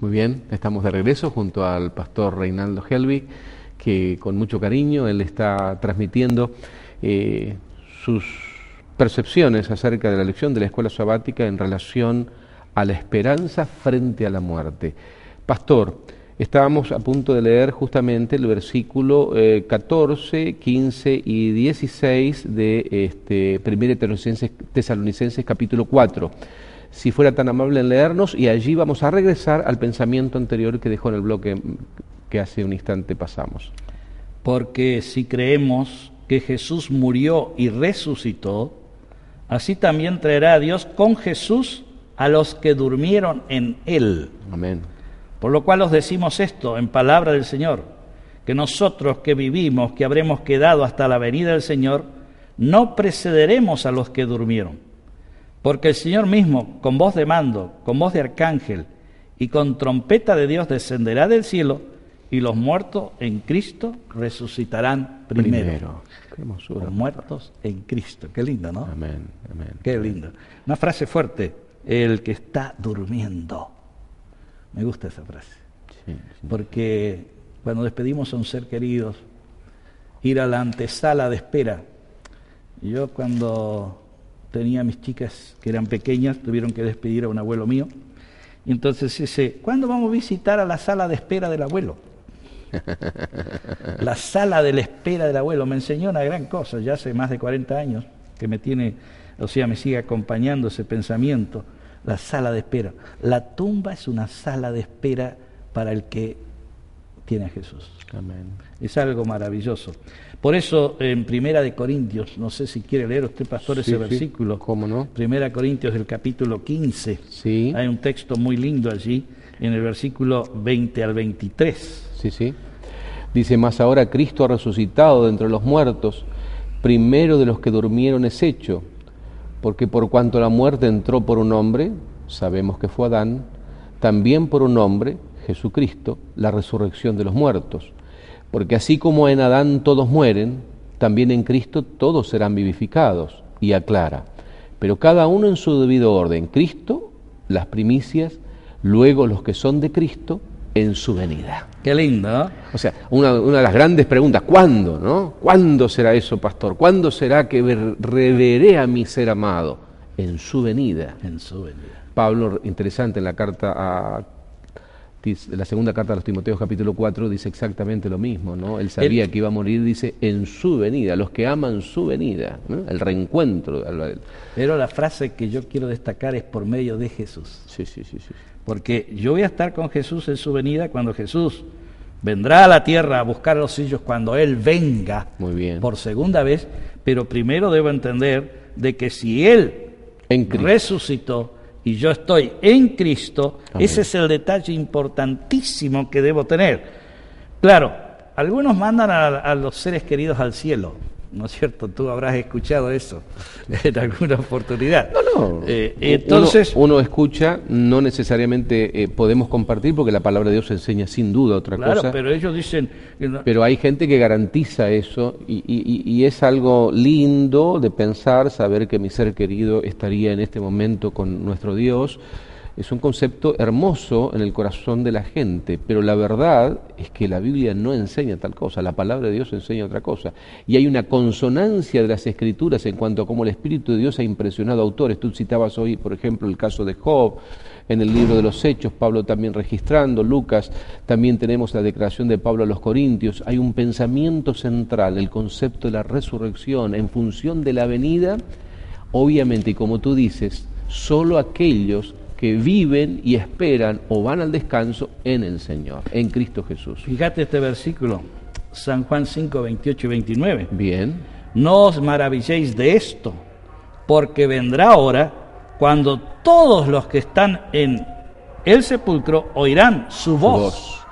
Muy bien, estamos de regreso junto al pastor Reinaldo Helbig, que con mucho cariño él está transmitiendo sus percepciones acerca de la lección de la escuela sabática en relación a la esperanza frente a la muerte. Pastor, estábamos a punto de leer justamente el versículo 14, 15 y 16 de 1 Tesalonicenses capítulo 4. Si fuera tan amable en leernos, y allí vamos a regresar al pensamiento anterior que dejó en el bloque que hace un instante pasamos. Porque si creemos que Jesús murió y resucitó, así también traerá a Dios con Jesús a los que durmieron en Él. Amén. Por lo cual os decimos esto en palabra del Señor, que nosotros que vivimos, que habremos quedado hasta la venida del Señor, no precederemos a los que durmieron. Porque el Señor mismo, con voz de mando, con voz de arcángel y con trompeta de Dios descenderá del cielo, y los muertos en Cristo resucitarán primero. Qué hermosura. Los muertos en Cristo. Qué lindo, ¿no? Amén, amén. Qué lindo. Una frase fuerte, el que está durmiendo. Me gusta esa frase. Sí. Porque cuando despedimos a un ser querido, ir a la antesala de espera. Yo cuando tenía a mis chicas que eran pequeñas, tuvieron que despedir a un abuelo mío, y entonces dice, ¿cuándo vamos a visitar a la sala de espera del abuelo? La sala de la espera del abuelo me enseñó una gran cosa, ya hace más de 40 años que me sigue acompañando ese pensamiento, la sala de espera. La tumba es una sala de espera para el que tiene a Jesús. Amén. Es algo maravilloso. Por eso en Primera de Corintios, no sé si quiere leer usted, pastor, ese versículo. ¿Cómo no? Primera Corintios del capítulo 15. Sí. Hay un texto muy lindo allí, en el versículo 20 al 23. Sí. Dice, mas ahora Cristo ha resucitado de entre los muertos, primero de los que durmieron es hecho, porque por cuanto la muerte entró por un hombre, sabemos que fue Adán, también por un hombre, Jesucristo, la resurrección de los muertos. Porque así como en Adán todos mueren, también en Cristo todos serán vivificados. Y aclara, pero cada uno en su debido orden. Cristo, las primicias, luego los que son de Cristo, en su venida. Qué lindo, ¿no? O sea, una de las grandes preguntas, ¿cuándo, no? ¿Cuándo será eso, pastor? ¿Cuándo será que reveré a mi ser amado? En su venida. En su venida. Pablo, interesante, en la segunda carta a los Timoteos capítulo 4 dice exactamente lo mismo, ¿no? Él sabía que iba a morir, dice, en su venida, los que aman su venida, ¿no? El reencuentro. Pero la frase que yo quiero destacar es por medio de Jesús. Sí. Porque yo voy a estar con Jesús en su venida cuando Jesús vendrá a la tierra a buscar a los suyos cuando Él venga. Muy bien. Por segunda vez, pero primero debo entender de que si Él resucitó y yo estoy en Cristo, amén, ese es el detalle importantísimo que debo tener. Claro, algunos mandan a los seres queridos al cielo, ¿no es cierto? Tú habrás escuchado eso en alguna oportunidad. No. Entonces, uno escucha, no necesariamente podemos compartir, porque la palabra de Dios enseña sin duda otra cosa. Claro, pero ellos dicen... Pero hay gente que garantiza eso, y es algo lindo de pensar, saber que mi ser querido estaría en este momento con nuestro Dios. Es un concepto hermoso en el corazón de la gente, pero la verdad es que la Biblia no enseña tal cosa, la palabra de Dios enseña otra cosa. Y hay una consonancia de las Escrituras en cuanto a cómo el Espíritu de Dios ha impresionado a autores. Tú citabas hoy, por ejemplo, el caso de Job, en el libro de los Hechos, Pablo también registrando, Lucas, también tenemos la declaración de Pablo a los Corintios. Hay un pensamiento central, el concepto de la resurrección en función de la venida, obviamente, y como tú dices, solo aquellos que viven y esperan o van al descanso en el Señor, en Cristo Jesús. Fíjate este versículo, San Juan 5, 28 y 29. Bien. No os maravilléis de esto, porque vendrá hora cuando todos los que están en el sepulcro oirán su voz.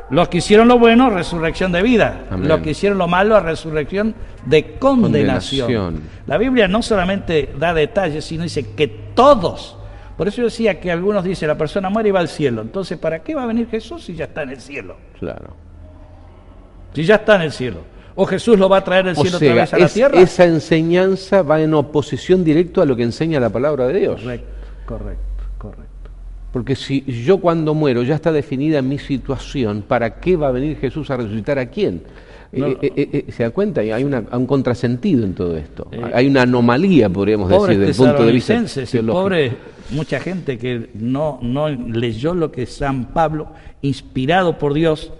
Los que hicieron lo bueno, resurrección de vida. Amén. Los que hicieron lo malo, resurrección de condenación. La Biblia no solamente da detalles, sino dice que todos. Por eso yo decía que algunos dicen, la persona muere y va al cielo. Entonces, ¿para qué va a venir Jesús si ya está en el cielo? Claro. Si ya está en el cielo. ¿O Jesús lo va a traer del cielo otra vez a la tierra? Esa enseñanza va en oposición directa a lo que enseña la palabra de Dios. Correcto. Porque si yo cuando muero ya está definida mi situación, ¿para qué va a venir Jesús a resucitar a quién? ¿Se da cuenta? Hay un contrasentido en todo esto. Hay una anomalía, podríamos decir, desde el punto de vista teológico. Pobre mucha gente que no leyó lo que San Pablo, inspirado por Dios,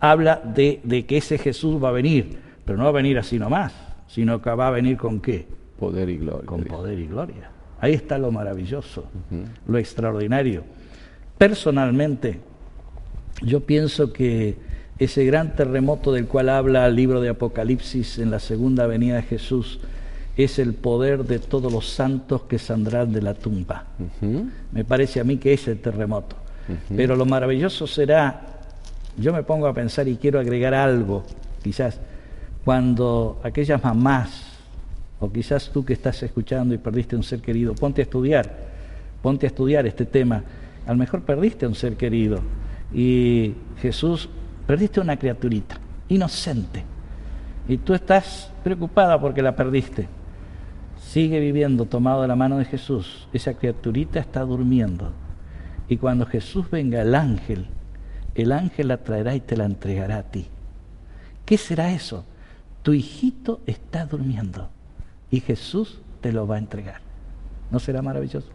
habla de que ese Jesús va a venir, pero no va a venir así nomás, sino que va a venir ¿con qué? Poder y gloria. Con poder y gloria. Ahí está lo maravilloso, lo extraordinario. Personalmente, yo pienso que ese gran terremoto del cual habla el libro de Apocalipsis en la segunda venida de Jesús es el poder de todos los santos que saldrán de la tumba. Me parece a mí que es el terremoto. Pero lo maravilloso será, yo me pongo a pensar y quiero agregar algo, quizás, cuando aquellas mamás, o quizás tú que estás escuchando y perdiste un ser querido, ponte a estudiar este tema. A lo mejor perdiste un ser querido y Jesús, perdiste una criaturita inocente y tú estás preocupada porque la perdiste. Sigue viviendo tomado de la mano de Jesús. Esa criaturita está durmiendo y cuando Jesús venga, el ángel la traerá y te la entregará a ti. ¿Qué será eso? Tu hijito está durmiendo y Jesús te lo va a entregar. ¿No será maravilloso?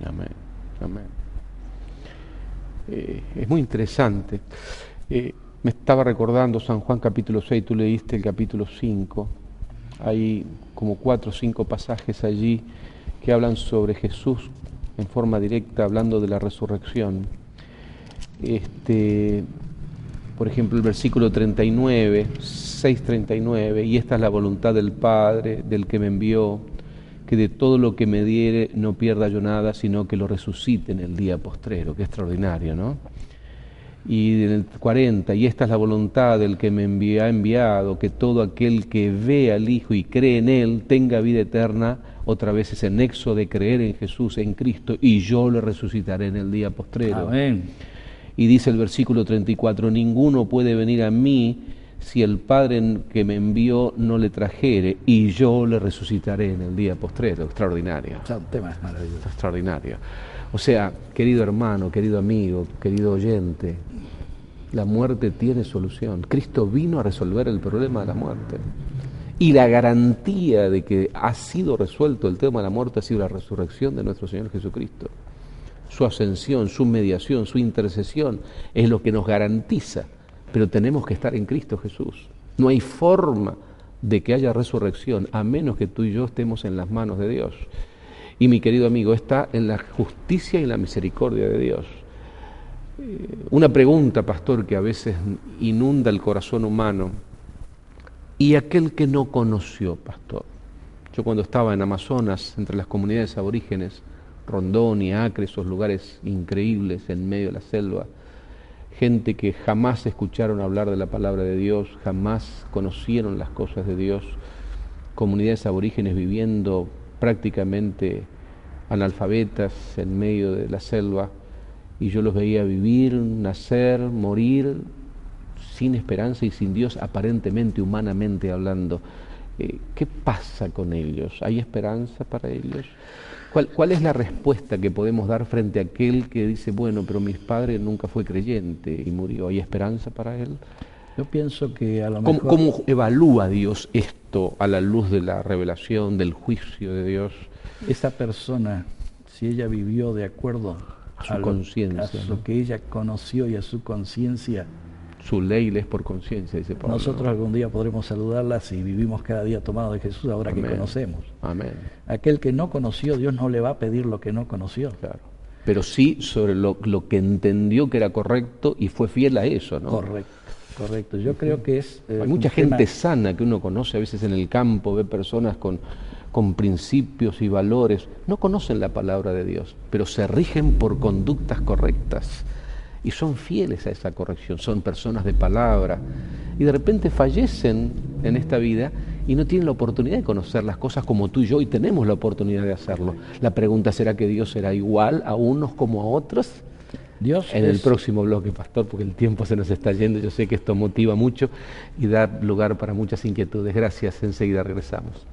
Amén, amén. Es muy interesante. Me estaba recordando San Juan capítulo 6, tú leíste el capítulo 5. Hay como 4 o 5 pasajes allí que hablan sobre Jesús en forma directa, hablando de la resurrección. Por ejemplo, el versículo 39, 6:39, y esta es la voluntad del Padre, del que me envió, que de todo lo que me diere no pierda yo nada, sino que lo resucite en el día postrero. Qué extraordinario, ¿no? Y en el 40, y esta es la voluntad del que me ha enviado, que todo aquel que ve al Hijo y cree en Él tenga vida eterna. Otra vez ese nexo de creer en Jesús, en Cristo, y yo le resucitaré en el día postrero. Amén. Y dice el versículo 34, ninguno puede venir a mí si el Padre que me envió no le trajere, y yo le resucitaré en el día postrero. Extraordinario. Son temas maravillosos. Extraordinario. O sea, querido hermano, querido amigo, querido oyente, la muerte tiene solución. Cristo vino a resolver el problema de la muerte. Y la garantía de que ha sido resuelto el tema de la muerte ha sido la resurrección de nuestro Señor Jesucristo. Su ascensión, su mediación, su intercesión es lo que nos garantiza. Pero tenemos que estar en Cristo Jesús. No hay forma de que haya resurrección a menos que tú y yo estemos en las manos de Dios. Y mi querido amigo, está en la justicia y la misericordia de Dios. Una pregunta, pastor, que a veces inunda el corazón humano. ¿Y aquel que no conoció, pastor? Yo cuando estaba en Amazonas, entre las comunidades aborígenes, Rondón y Acre, esos lugares increíbles en medio de la selva, gente que jamás escucharon hablar de la palabra de Dios, jamás conocieron las cosas de Dios, comunidades aborígenes viviendo prácticamente analfabetas en medio de la selva, y yo los veía vivir, nacer, morir, sin esperanza y sin Dios, aparentemente, humanamente hablando. ¿Qué pasa con ellos? ¿Hay esperanza para ellos? ¿Cuál es la respuesta que podemos dar frente a aquel que dice, bueno, pero mi padre nunca fue creyente y murió? ¿Hay esperanza para él? Yo pienso que a lo mejor... ¿Cómo evalúa Dios esto a la luz de la revelación, del juicio de Dios? Esa persona, si ella vivió de acuerdo a su conciencia, a lo que ella conoció y a su conciencia, su ley es por conciencia, dice Pablo. Nosotros algún día podremos saludarla si vivimos cada día tomados de Jesús, ahora Amén. Que conocemos. Amén. Aquel que no conoció, Dios no le va a pedir lo que no conoció. Claro. Pero sí sobre lo que entendió que era correcto y fue fiel a eso, ¿no? Correcto. Yo creo que es... Hay mucha gente sana que uno conoce a veces en el campo, ve personas con principios y valores. No conocen la palabra de Dios, pero se rigen por conductas correctas. Y son fieles a esa corrección, son personas de palabra, y de repente fallecen en esta vida y no tienen la oportunidad de conocer las cosas como tú y yo, y tenemos la oportunidad de hacerlo. La pregunta será que Dios será igual a unos como a otros. Dios en el próximo bloque, pastor, porque el tiempo se nos está yendo. Yo sé que esto motiva mucho y da lugar para muchas inquietudes. Gracias, enseguida regresamos.